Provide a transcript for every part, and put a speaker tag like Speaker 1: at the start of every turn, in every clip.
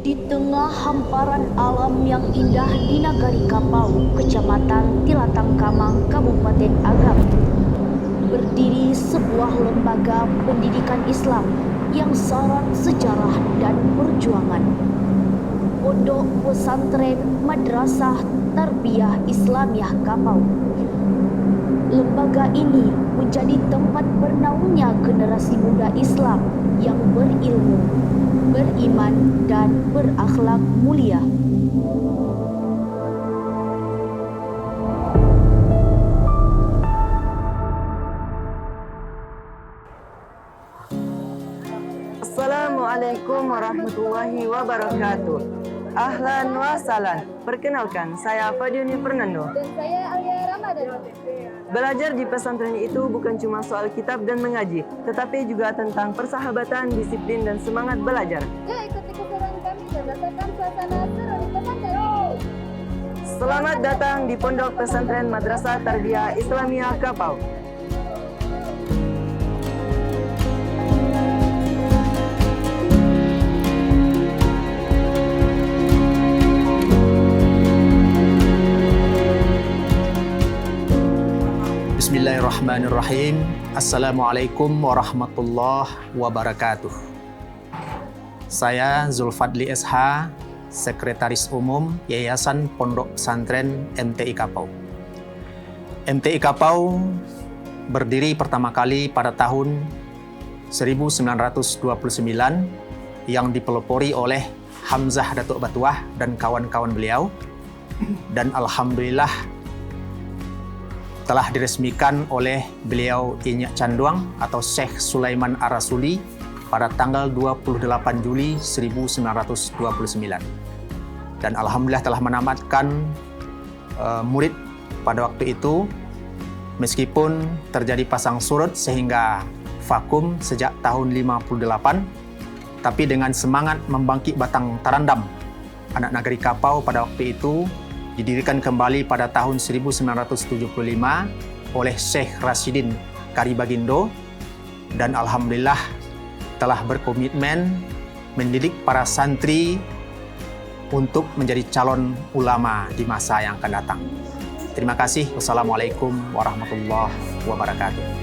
Speaker 1: Di tengah hamparan alam yang indah di Nagari Kapau, Kecamatan Tilatang Kamang, Kabupaten Agam, berdiri sebuah lembaga pendidikan Islam yang syarat sejarah dan perjuangan. Pondok Pesantren Madrasah Tarbiyah Islamiyah Kapau. Lembaga ini menjadi tempat bernaungnya generasi muda Islam yang berilmu, beriman, dan berakhlak mulia.
Speaker 2: Assalamualaikum warahmatullahi wabarakatuh. Ahlan wa sahlan. Perkenalkan, saya Fadiuni Fernando.
Speaker 3: Dan saya Alia Ramadan.
Speaker 2: Belajar di pesantren itu bukan cuma soal kitab dan mengaji, tetapi juga tentang persahabatan, disiplin, dan semangat belajar.
Speaker 3: Yuk ikuti keseruan kami dan rasakan suasana seru di pesantren.
Speaker 2: Selamat datang di Pondok Pesantren Madrasah Tarbiyah Islamiyah Kapau.
Speaker 4: Bismillahirrahmanirrahim. Assalamualaikum warahmatullahi wabarakatuh. Saya Zulfadli SH, Sekretaris Umum Yayasan Pondok Pesantren MTI Kapau. MTI Kapau berdiri pertama kali pada tahun 1929 yang dipelopori oleh Hamzah Datuk Batuah dan kawan-kawan beliau, dan alhamdulillah telah diresmikan oleh beliau Inyak Canduang atau Syekh Sulaiman Ar-Rasuli pada tanggal 28 Juli 1929. Dan alhamdulillah telah menamatkan murid pada waktu itu, meskipun terjadi pasang surut sehingga vakum sejak tahun 58, tapi dengan semangat membangkit batang tarandam anak negeri Kapau pada waktu itu didirikan kembali pada tahun 1975 oleh Syekh Rasidin Karibagindo, dan alhamdulillah telah berkomitmen mendidik para santri untuk menjadi calon ulama di masa yang akan datang. Terima kasih. Wassalamualaikum warahmatullahi wabarakatuh.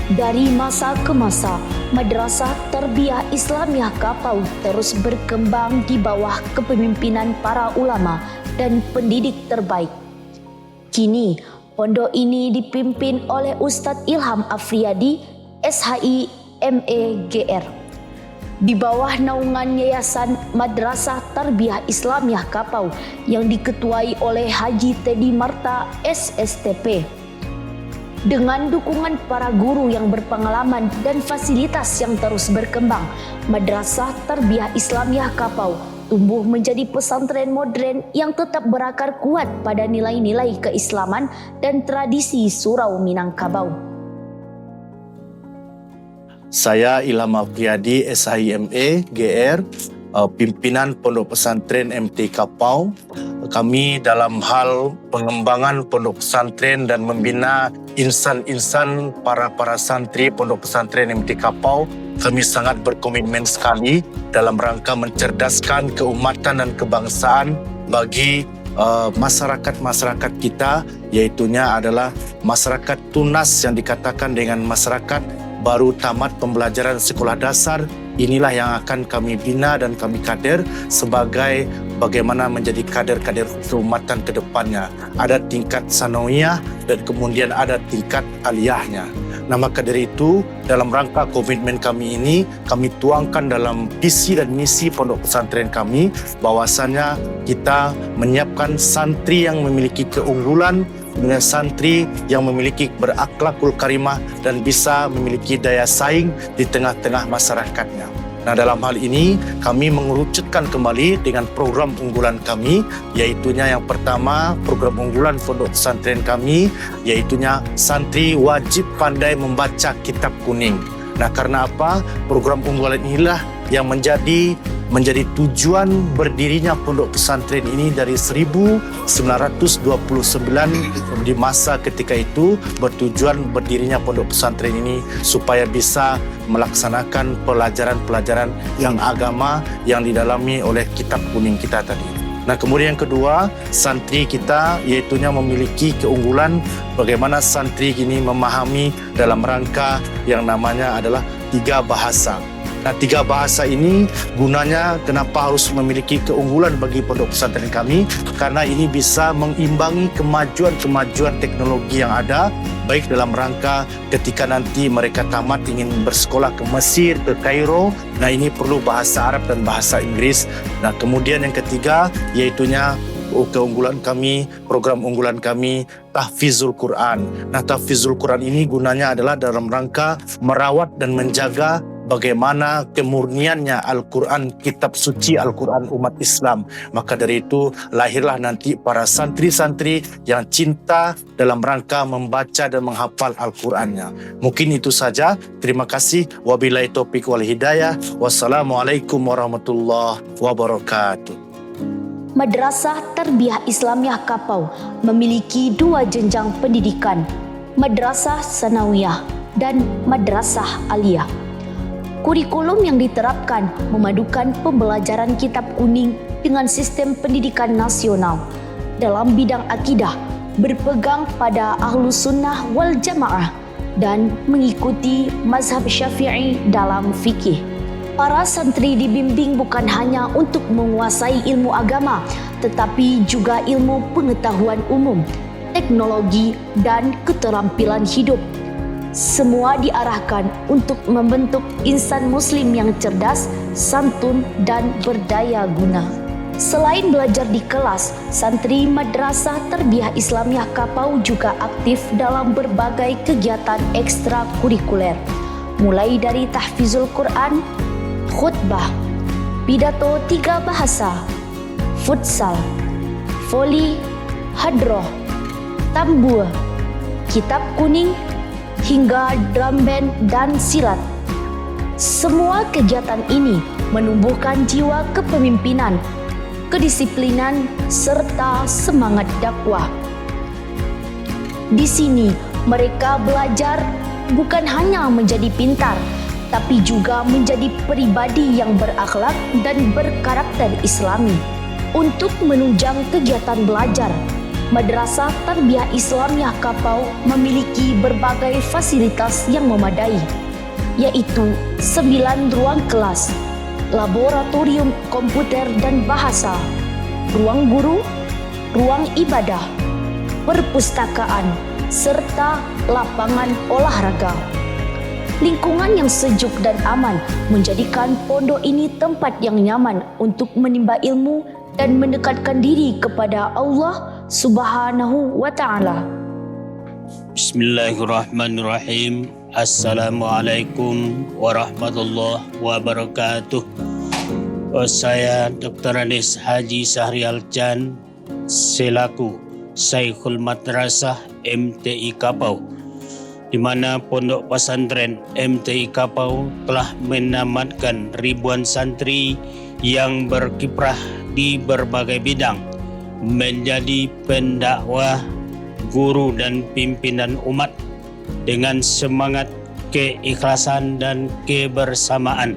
Speaker 1: Dari masa ke masa, Madrasah Tarbiyah Islamiyah Kapau terus berkembang di bawah kepemimpinan para ulama dan pendidik terbaik. Kini, pondok ini dipimpin oleh Ustadz Ilham Afriyadi, SHI ME GR. Di bawah naungan Yayasan Madrasah Tarbiyah Islamiyah Kapau yang diketuai oleh Haji Teddy Marta SSTP. Dengan dukungan para guru yang berpengalaman dan fasilitas yang terus berkembang, Madrasah Tarbiyah Islamiyah Kapau tumbuh menjadi pesantren modern yang tetap berakar kuat pada nilai-nilai keislaman dan tradisi Surau Minangkabau.
Speaker 5: Saya Ilham Afriyadi, SHIME GR, pimpinan Pondok Pesantren MT Kapau. Kami dalam hal pengembangan pondok pesantren dan membina insan-insan para santri Pondok Pesantren MT Kapau, kami sangat berkomitmen sekali dalam rangka mencerdaskan keumatan dan kebangsaan bagi masyarakat kita, yaitunya adalah masyarakat tunas yang dikatakan dengan masyarakat baru tamat pembelajaran sekolah dasar. Inilah yang akan kami bina dan kami kader sebagai bagaimana menjadi kader-kader keumatan ke depannya. Ada tingkat sanawiyah dan kemudian ada tingkat aliyahnya. Nah, maka dari itu dalam rangka komitmen kami ini kami tuangkan dalam visi dan misi pondok pesantren kami bahwasanya kita menyiapkan santri yang memiliki keunggulan, dengan santri yang memiliki berakhlakul karimah dan bisa memiliki daya saing di tengah-tengah masyarakatnya. Nah, dalam hal ini kami mengerucutkan kembali dengan program unggulan kami, yaitunya yang pertama program unggulan pondok pesantren kami, yaitunya santri wajib pandai membaca kitab kuning. Nah, karena apa? Program unggulan inilah yang menjadi menjadi tujuan berdirinya pondok pesantren ini dari 1929. Di masa ketika itu bertujuan berdirinya pondok pesantren ini supaya bisa melaksanakan pelajaran-pelajaran yang agama yang didalami oleh kitab kuning kita tadi. Nah, kemudian yang kedua, santri kita iaitunya memiliki keunggulan bagaimana santri ini memahami dalam rangka yang namanya adalah 3 bahasa. Nah, 3 bahasa ini gunanya kenapa harus memiliki keunggulan bagi pondok pesantren kami, karena ini bisa mengimbangi kemajuan-kemajuan teknologi yang ada, baik dalam rangka ketika nanti mereka tamat ingin bersekolah ke Mesir, ke Kairo. Nah, ini perlu bahasa Arab dan bahasa Inggris. Nah, kemudian yang ketiga iaitunya keunggulan kami, program unggulan kami, Tahfizul Quran. Nah, Tahfizul Quran ini gunanya adalah dalam rangka merawat dan menjaga bagaimana kemurniannya Al-Quran, kitab suci Al-Quran umat Islam. Maka dari itu lahirlah nanti para santri-santri yang cinta dalam rangka membaca dan menghafal Al-Qurannya. Mungkin itu saja. Terima kasih. Wabillahi taufiq wal hidayah. Wassalamualaikum warahmatullahi wabarakatuh.
Speaker 1: Madrasah Tarbiyah Islamiyah Kapau memiliki 2 jenjang pendidikan, Madrasah Sanawiyah dan Madrasah Aliyah. Kurikulum yang diterapkan memadukan pembelajaran kitab kuning dengan sistem pendidikan nasional. Dalam bidang akidah, berpegang pada Ahlus Sunnah wal Jamaah dan mengikuti mazhab Syafi'i dalam fikih. Para santri dibimbing bukan hanya untuk menguasai ilmu agama, tetapi juga ilmu pengetahuan umum, teknologi, dan keterampilan hidup. Semua diarahkan untuk membentuk insan muslim yang cerdas, santun, dan berdaya guna. Selain belajar di kelas, santri Madrasah Tarbiyah Islamiyah Kapau juga aktif dalam berbagai kegiatan ekstrakurikuler, mulai dari tahfizul Quran, khutbah, pidato 3 bahasa, futsal, voli, hadroh, tambur, kitab kuning, hingga drum band dan silat. Semua kegiatan ini menumbuhkan jiwa kepemimpinan, kedisiplinan, serta semangat dakwah. Di sini mereka belajar bukan hanya menjadi pintar, tapi juga menjadi pribadi yang berakhlak dan berkarakter Islami. Untuk menunjang kegiatan belajar, Madrasah Tarbiyah Islamiyah Kapau memiliki berbagai fasilitas yang memadai, yaitu 9 ruang kelas, laboratorium komputer dan bahasa, ruang guru, ruang ibadah, perpustakaan, serta lapangan olahraga. Lingkungan yang sejuk dan aman menjadikan pondok ini tempat yang nyaman untuk menimba ilmu dan mendekatkan diri kepada Allah Subhanahu wa ta'ala.
Speaker 6: Bismillahirrahmanirrahim. Assalamualaikum warahmatullahi wabarakatuh. Saya Dr. Anis Haji Sahrial Chan selaku Syekhul Madrasah MTI Kapau, di mana Pondok Pesantren MTI Kapau telah menamatkan ribuan santri yang berkiprah di berbagai bidang, menjadi pendakwah, guru dan pimpinan umat dengan semangat keikhlasan dan kebersamaan,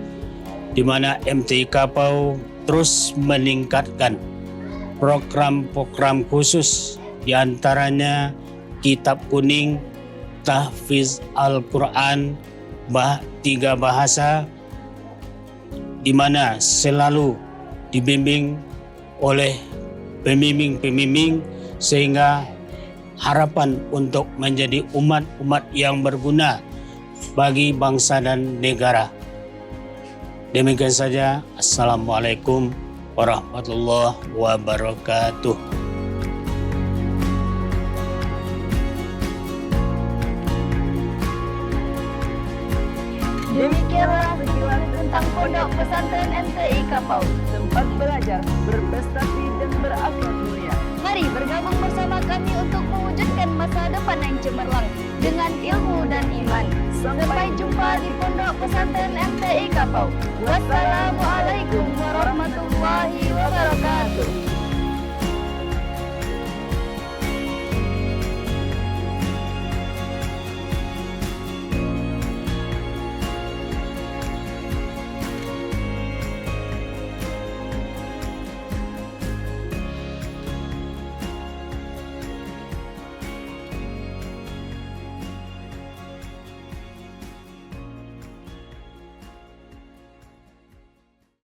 Speaker 6: di mana MTI Kapau terus meningkatkan program-program khusus, di antaranya kitab kuning, tahfiz Al-Quran 3 bahasa, di mana selalu dibimbing oleh pembimbing-pembimbing, sehingga harapan untuk menjadi umat-umat yang berguna bagi bangsa dan negara. Demikian saja. Assalamualaikum warahmatullahi wabarakatuh.
Speaker 3: Demikianlah sekilas tentang Pondok Pesantren MTI Kapau.
Speaker 2: Tempat belajar, berprestasi, dan berakhlak mulia.
Speaker 3: Mari bergabung bersama kami untuk mewujudkan masa depan yang cemerlang dengan ilmu dan iman. Sampai jumpa di Pondok Pesantren MTI Kapau. Wassalamualaikum